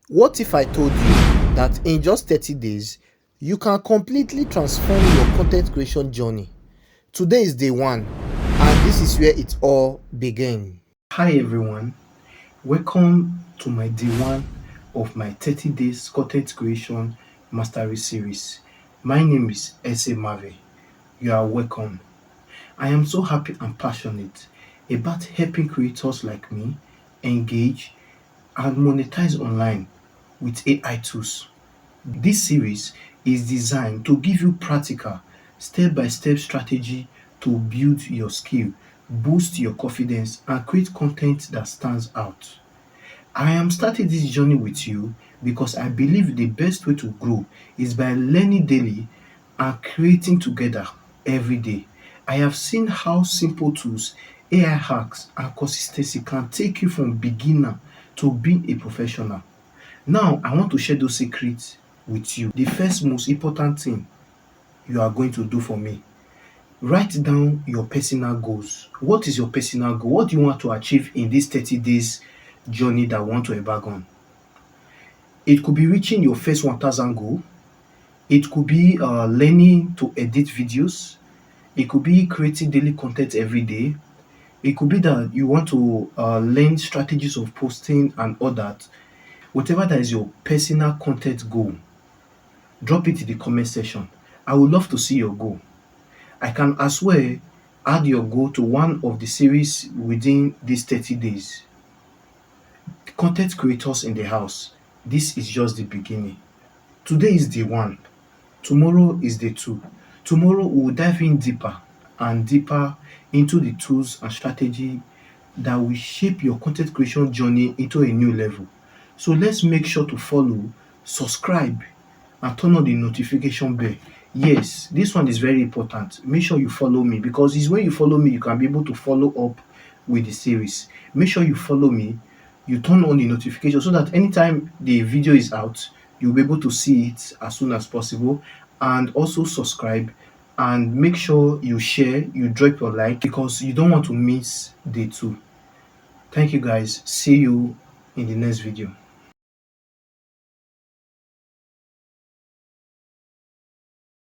What if I told you that in just 30 days, you can completely transform your content creation journey? Today is day one, and this is where it all began. Hi everyone, welcome to my day one of my 30 days content creation mastery series. My name is Ese Mave. You are welcome. I am so happy and passionate about helping creators like me engage and monetize online with AI tools. This series is designed to give you practical, step by step strategy to build your skill, boost your confidence, and create content that stands out. I am starting this journey with you because I believe the best way to grow is by learning daily and creating together every day. I have seen how simple tools, AI hacks, and consistency can take you from beginner to being a professional. Now, I want to share those secrets with you. The first most important thing you are going to do for me, write down your personal goals. What is your personal goal? What do you want to achieve in this 30 days journey that you want to embark on? It could be reaching your first 1,000 goal. It could be learning to edit videos. It could be creating daily content every day. It could be that you want to learn strategies of posting and all that. Whatever that is your personal content goal, drop it in the comment section. I would love to see your goal. I can as well add your goal to one of the series within these 30 days. Content creators in the house, this is just the beginning. Today is day one, tomorrow is day two. Tomorrow we will dive in deeper and deeper into the tools and strategy that will shape your content creation journey into a new level. So let's make sure to follow, subscribe, and turn on the notification bell. Yes, this one is very important. Make sure you follow me because it's when you follow me you can be able to follow up with the series. Make sure you follow me, you turn on the notification so that anytime the video is out, you'll be able to see it as soon as possible. And also subscribe and make sure you share, you drop your like because you don't want to miss day two. Thank you guys. See you in the next video.